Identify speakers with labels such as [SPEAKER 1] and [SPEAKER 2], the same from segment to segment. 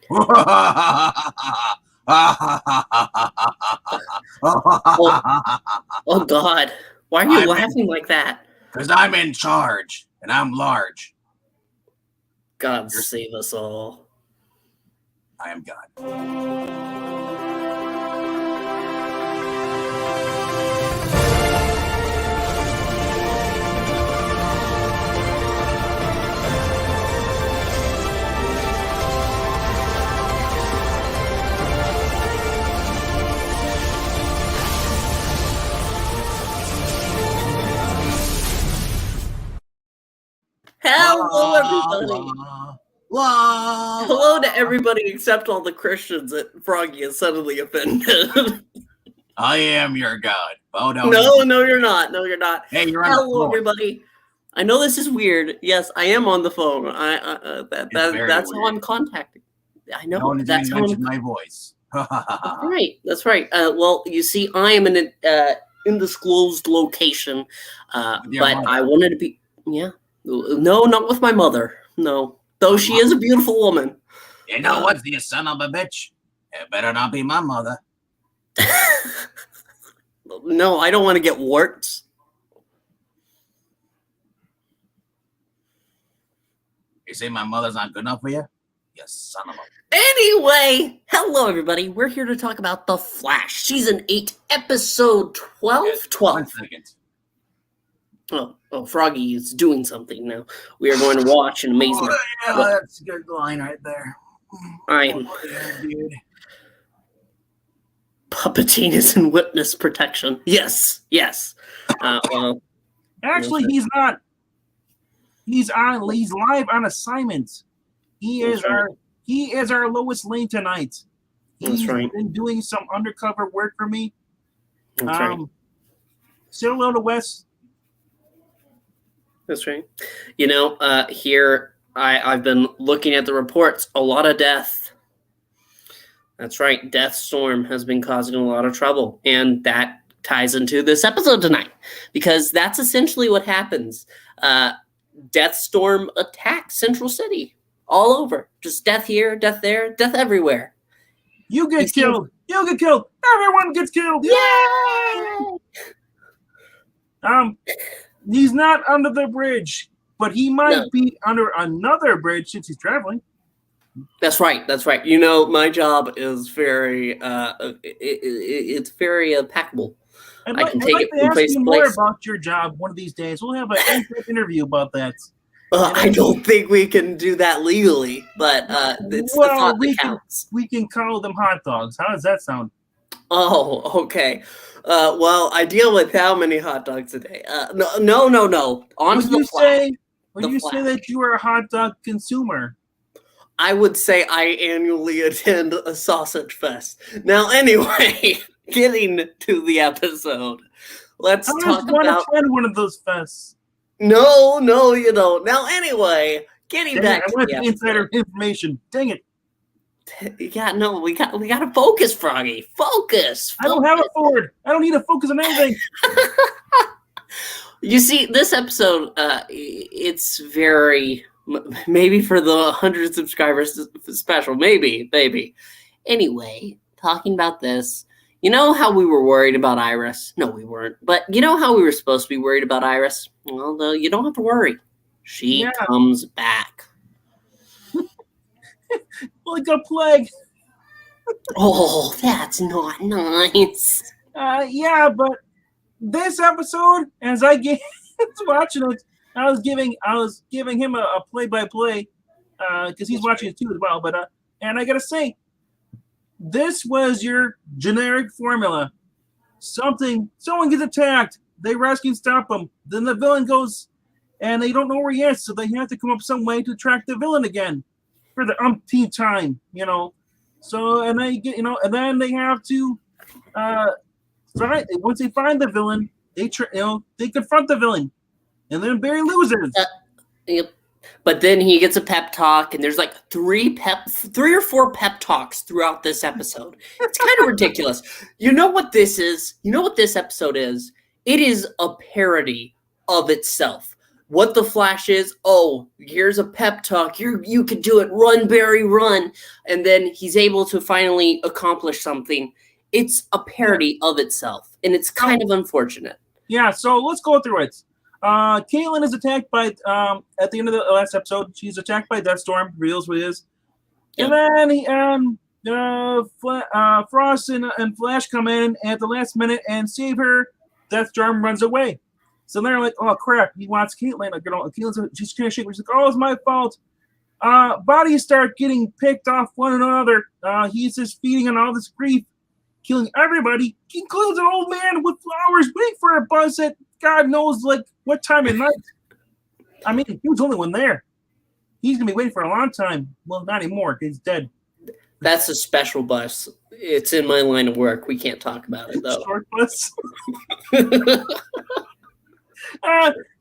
[SPEAKER 1] Oh, oh God. Why are you
[SPEAKER 2] I'm
[SPEAKER 1] laughing like that?
[SPEAKER 2] Because I'm in charge, and I'm large.
[SPEAKER 1] God save us all.
[SPEAKER 2] I am God.
[SPEAKER 1] Hello, everybody. Hello to
[SPEAKER 2] everybody.
[SPEAKER 1] everybody except all the Christians that Froggy is suddenly offended.
[SPEAKER 2] I am your God. Bow down.
[SPEAKER 1] No, you're not. No, you're not.
[SPEAKER 2] Hey, you're on the
[SPEAKER 1] Hello,
[SPEAKER 2] floor.
[SPEAKER 1] everybody. I know this is weird. Yes, I am on the phone. That's how I'm contacting. I know.
[SPEAKER 2] No one has
[SPEAKER 1] That's
[SPEAKER 2] even
[SPEAKER 1] how I'm.
[SPEAKER 2] mentioned my voice.
[SPEAKER 1] That's right. That's right. Well, you see, I am in an undisclosed location,
[SPEAKER 2] With your
[SPEAKER 1] but
[SPEAKER 2] mother.
[SPEAKER 1] I wanted to be. Yeah. No, not with my mother. No, though she is a beautiful woman.
[SPEAKER 2] You know what, you son of a bitch? It better not be my mother.
[SPEAKER 1] No, I don't want to get warts.
[SPEAKER 2] You say my mother's not good enough for you? You son of a...
[SPEAKER 1] Anyway, hello everybody. We're here to talk about The Flash, Season 8, Episode 12?
[SPEAKER 2] Yes,
[SPEAKER 1] 12.
[SPEAKER 2] 1 second.
[SPEAKER 1] Oh, Froggy is doing something now. We are going to watch in amazement.
[SPEAKER 2] Oh, yeah, that's a good line right there.
[SPEAKER 1] I am...
[SPEAKER 2] Yeah, dude.
[SPEAKER 1] Palpatine is in witness protection. Yes. Well,
[SPEAKER 3] Actually,
[SPEAKER 1] okay.
[SPEAKER 3] he's not. He's live on assignment. He is our Lois Lane tonight. He's been doing some undercover work for me.
[SPEAKER 1] That's right.
[SPEAKER 3] Say hello to Wes.
[SPEAKER 1] That's right. You know, here I've been looking at the reports. A lot of death. That's right. Death Storm has been causing a lot of trouble, and that ties into this episode tonight because that's essentially what happens. Death Storm attacks Central City all over. Just death here, death there, death everywhere.
[SPEAKER 3] You get killed. You get killed. Everyone gets killed.
[SPEAKER 1] Yay!
[SPEAKER 3] He's not under the bridge, but he might be under another bridge since he's traveling.
[SPEAKER 1] That's right. That's right. You know, my job is very, it's very packable. I can take it from place to place.
[SPEAKER 3] More about your job one of these days. We'll have an interview about that.
[SPEAKER 1] I don't think we can do that legally, but it's the thought that counts.
[SPEAKER 3] We can call them hot dogs. How does that sound?
[SPEAKER 1] Oh, okay. Well, I deal with how many hot dogs a day? No. On to the Flash.
[SPEAKER 3] Would you say that you are a hot dog consumer?
[SPEAKER 1] I would say I annually attend a sausage fest. Now, anyway, getting to the episode, let's talk about...
[SPEAKER 3] I attend one of those fests.
[SPEAKER 1] No, you don't. Now, anyway, getting back to the episode.
[SPEAKER 3] Insider information. Dang it.
[SPEAKER 1] Yeah, no, we got to focus, Froggy. Focus.
[SPEAKER 3] I don't have a Ford. I don't need to focus on anything.
[SPEAKER 1] You see, this episode, it's very... Maybe for the 100 subscribers special. Maybe. Anyway, talking about this, you know how we were worried about Iris? No, we weren't. But you know how we were supposed to be worried about Iris? Well, no, you don't have to worry. She comes back.
[SPEAKER 3] Like a plague.
[SPEAKER 1] Oh, that's not nice.
[SPEAKER 3] Yeah, but this episode, as I get watching it, I was giving him a play-by-play because he's watching it too as well. But and I gotta say, this was your generic formula. Someone gets attacked, they rescue and stop him. Then the villain goes, and they don't know where he is, so they have to come up with some way to track the villain again for the umpteenth time. You know, so and they get and then they have to once they find the villain, they confront the villain. And then Barry loses.
[SPEAKER 1] Yep. But then he gets a pep talk, and there's like 3 or 4 pep talks throughout this episode. It's kind of ridiculous. You know what this is? You know what this episode is? It is a parody of itself. what the Flash is. Oh, here's a pep talk. You can do it. Run, Barry, run. And then he's able to finally accomplish something. It's a parody of itself, and it's kind of unfortunate.
[SPEAKER 3] Yeah, so let's go through it. Caitlin is attacked by, at the end of the last episode, she's attacked by Deathstorm, reveals what it is.
[SPEAKER 1] Yep.
[SPEAKER 3] And then Frost and Flash come in at the last minute and save her. Deathstorm runs away. So they're like, oh crap, he wants Caitlin. Like, she's kind of shaking. She's like, oh, it's my fault. Bodies start getting picked off one another. He's just feeding on all this grief, killing everybody, includes an old man with flowers waiting for a bus at God knows like what time of night. I mean, he was the only one there. He's gonna be waiting for a long time. Well, not anymore. He's dead.
[SPEAKER 1] That's a special bus. It's in my line of work. We can't talk about it though.
[SPEAKER 3] Short bus.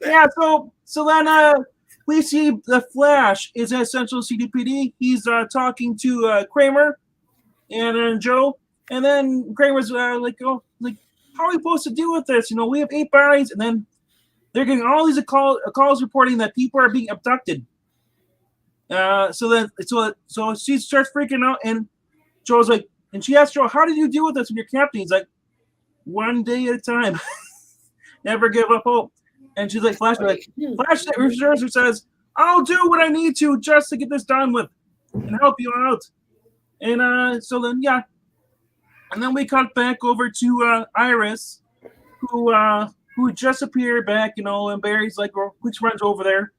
[SPEAKER 3] Yeah. So then we see the Flash is at Central CDPD. He's talking to Kramer and then Joe. And then Kramer's like, how are we supposed to deal with this? You know, we have 8 bodies, and then they're getting all these calls reporting that people are being abducted. So she starts freaking out, and Joe's like, and she asks Joe, how did you deal with this when you're captain? He's like, one day at a time. Never give up hope. And she's like, Flash Reserve says, I'll do what I need to just to get this done with and help you out. And so then, yeah. And then we cut back over to Iris, who just appeared back, you know, and Barry's like, which runs over there.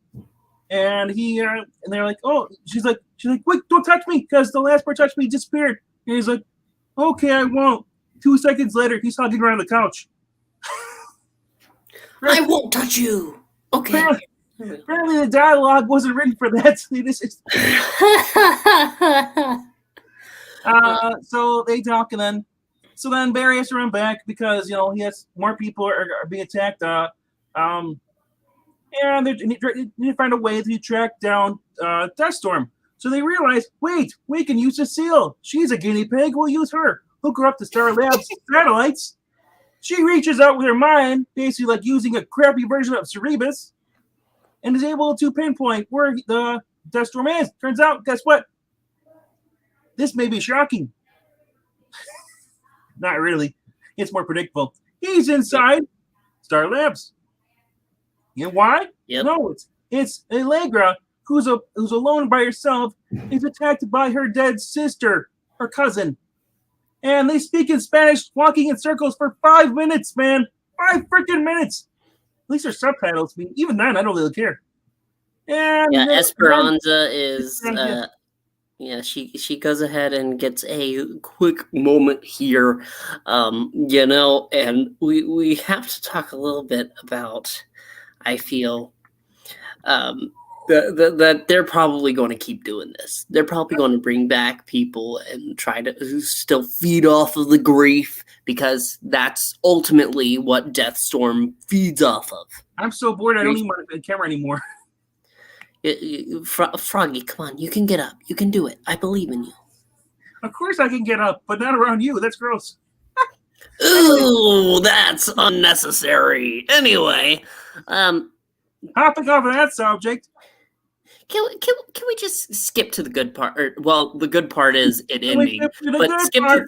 [SPEAKER 3] And and they're like, oh, she's like, wait, don't touch me, because the last part touched me disappeared. And he's like, okay, I won't. 2 seconds later, he's hugging her on the couch.
[SPEAKER 1] I won't touch you. Okay.
[SPEAKER 3] Apparently the dialogue wasn't written for that. So they talk, and then Barry has to run back because, you know, he has more people are being attacked. And they need to find a way to track down Deathstorm. So they realize, wait, we can use Cecile. She's a guinea pig. We'll use her. Hook her up to Star Labs satellites. She reaches out with her mind, basically like using a crappy version of Cerebus, and is able to pinpoint where the Deathstorm is. Turns out, guess what? This may be shocking. Not really. It's more predictable. He's inside Star Labs. You know why?
[SPEAKER 1] Yep.
[SPEAKER 3] No, it's Allegra, who's alone by herself, is attacked by her dead sister, her cousin. And they speak in Spanish, walking in circles for 5 minutes, man. 5 freaking minutes. At least there's subtitles. I mean, even then, I don't really care. And
[SPEAKER 1] yeah, Esperanza is... Yeah, she goes ahead and gets a quick moment here, you know, and we have to talk a little bit about, I feel, that they're probably going to keep doing this. They're probably going to bring back people and try to still feed off of the grief, because that's ultimately what Deathstorm feeds off of.
[SPEAKER 3] I'm so bored I don't even want the camera anymore.
[SPEAKER 1] Froggy, come on, you can get up. You can do it. I believe in you.
[SPEAKER 3] Of course I can get up, but not around you. That's gross.
[SPEAKER 1] Ooh, that's unnecessary. Anyway,
[SPEAKER 3] hopping off of that subject.
[SPEAKER 1] Can we just skip to the good part? Well, the good part is it ending. But skip to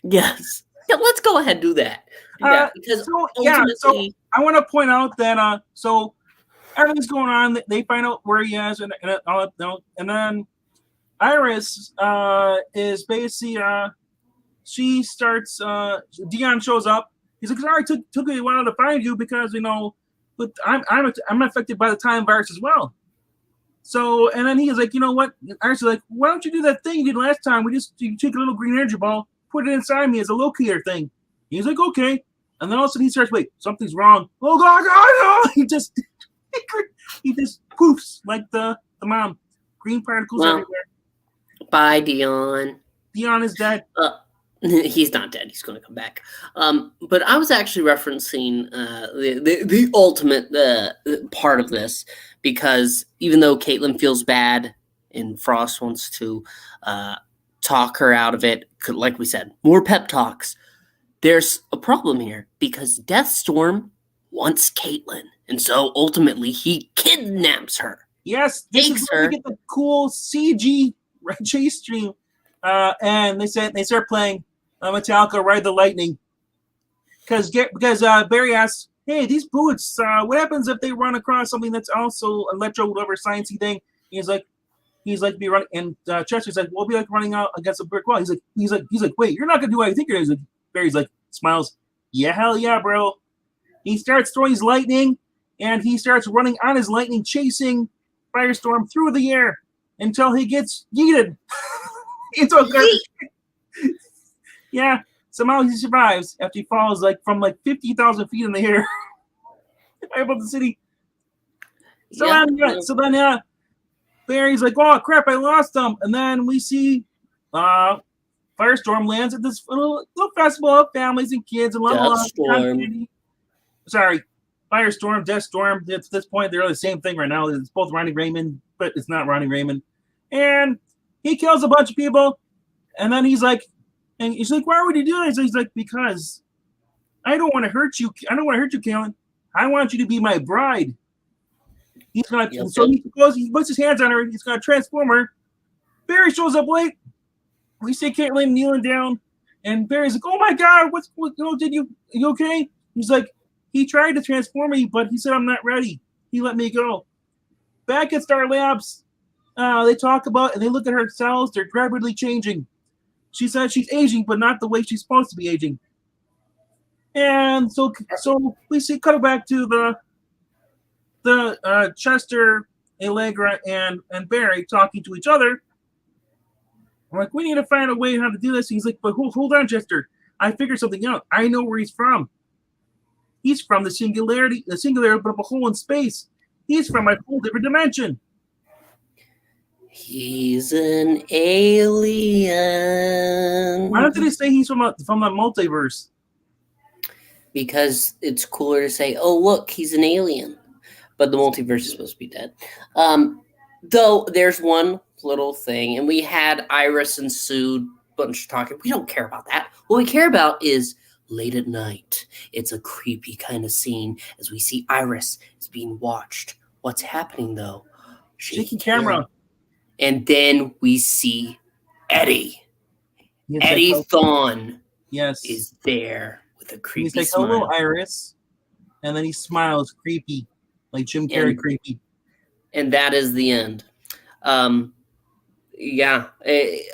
[SPEAKER 1] yes. Yeah, let's go ahead and do that. Because
[SPEAKER 3] so I want to point out that so everything's going on. They find out where he is, and then Iris is basically she starts. Dion shows up. He's like, "Sorry, took me a while to find you because you know, but I'm affected by the time virus as well." So and then he's like, "You know what?" Iris is like, "Why don't you do that thing you did last time? You take a little green energy ball, put it inside me as a locator thing." He's like, "Okay," and then all of a sudden he starts, "Wait, something's wrong." Oh God, no! He just poofs like the mom. Green particles everywhere.
[SPEAKER 1] Bye, Dion.
[SPEAKER 3] Dion is dead.
[SPEAKER 1] He's not dead. He's going to come back. But I was actually referencing the ultimate part of this, because even though Caitlin feels bad and Frost wants to talk her out of it, like we said, more pep talks, there's a problem here because Deathstorm wants Caitlin. And so ultimately he kidnaps her.
[SPEAKER 3] Yes, this
[SPEAKER 1] Takes
[SPEAKER 3] is where
[SPEAKER 1] her.
[SPEAKER 3] we get the cool CG chase stream. And they start playing Metallica Ride the Lightning. Because Barry asks, hey, these boots, what happens if they run across something that's also electro whatever sciencey thing? He's like be running, and Chester's like, we'll be like running out against a brick wall. He's like, wait, you're not gonna do what I think you're gonna do. Barry's like, smiles, yeah, hell yeah, bro. He starts throwing his lightning, and he starts running on his lightning, chasing Firestorm through the air until he gets yeeted into a garbage. Yeah, somehow he survives after he falls from 50,000 feet in the air above the city. So then Barry's like, oh crap, I lost him. And then we see Firestorm lands at this little festival of families and kids and
[SPEAKER 1] Deathstorm.
[SPEAKER 3] Sorry, Firestorm, Deathstorm. At this point, they're the same thing right now. It's both Ronnie Raymond, but it's not Ronnie Raymond. And he kills a bunch of people. And then he's like, why would he do this? He's like, because I don't want to hurt you. I don't want to hurt you, Kalen. I want you to be my bride. He's gonna.
[SPEAKER 1] Yes,
[SPEAKER 3] So he puts his hands on her. He's gonna transform her. Barry shows up late. We see Caitlin kneeling down, and Barry's like, "Oh my God, what? You okay?" He's like, "He tried to transform me, but he said I'm not ready. He let me go." Back at Star Labs, they talk about and they look at her cells. They're rapidly changing. She said she's aging, but not the way she's supposed to be aging. And so we see cut back to the Chester, Allegra, and Barry talking to each other. I'm like, we need to find a way how to do this. He's like, but hold on, Chester. I figured something out. I know where he's from. He's from the singularity, but of a hole in space. He's from a whole different dimension.
[SPEAKER 1] He's an alien.
[SPEAKER 3] Why don't they say he's from the multiverse?
[SPEAKER 1] Because it's cooler to say, oh, look, he's an alien. But the multiverse is supposed to be dead. Though there's one little thing, and we had Iris and Sue bunch talking. We don't care about that. What we care about is late at night. It's a creepy kind of scene as we see Iris is being watched. What's happening, though?
[SPEAKER 3] Shaking camera.
[SPEAKER 1] And then we see Eddie. Eddie Thawne is there with a creepy
[SPEAKER 3] He's like,
[SPEAKER 1] smile.
[SPEAKER 3] hello, Iris. And then he smiles, creepy, like Jim Carrey creepy.
[SPEAKER 1] And that is the end.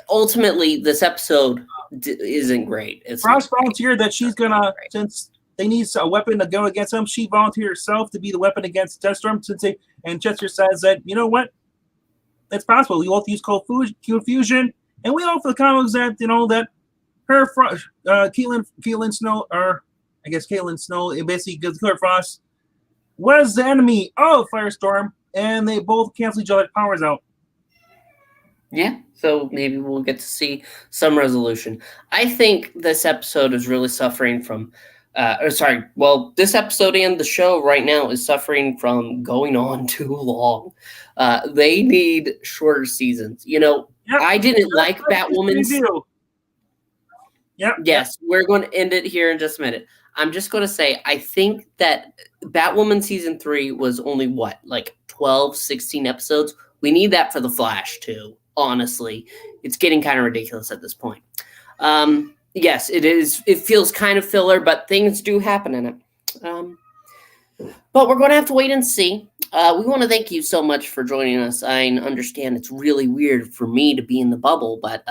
[SPEAKER 1] Ultimately, this episode isn't great.
[SPEAKER 3] Frost volunteered that she's gonna, since they need a weapon to go against him, she volunteered herself to be the weapon against Deathstorm. And Chester says that, you know what? That's possible. We both use cold fusion, and we all for the comics that that her Caitlin Snow, or I guess Caitlin Snow, it basically gives Killer Frost was the enemy of Firestorm, and they both cancel each other's powers out.
[SPEAKER 1] Yeah, so maybe we'll get to see some resolution. I think this episode is really suffering from, this episode and the show right now is suffering from going on too long. They need shorter seasons. I didn't like Batwoman's.
[SPEAKER 3] Yep.
[SPEAKER 1] Yes, we're going to end it here in just a minute. I'm just going to say, I think that Batwoman season 3 was only 12, 16 episodes. We need that for The Flash too. Honestly, it's getting kind of ridiculous at this point. Yes, it is. It feels kind of filler, but things do happen in it. But we're going to have to wait and see. We want to thank you so much for joining us. I understand it's really weird for me to be in the bubble, but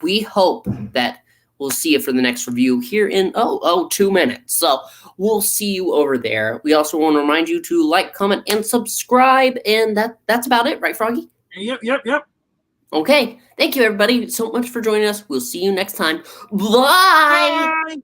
[SPEAKER 1] we hope that we'll see you for the next review here in 2 minutes. So we'll see you over there. We also want to remind you to like, comment, and subscribe. And that's about it, right, Froggy?
[SPEAKER 3] Yep.
[SPEAKER 1] Okay. Thank you, everybody, so much for joining us. We'll see you next time. Bye.
[SPEAKER 3] Bye.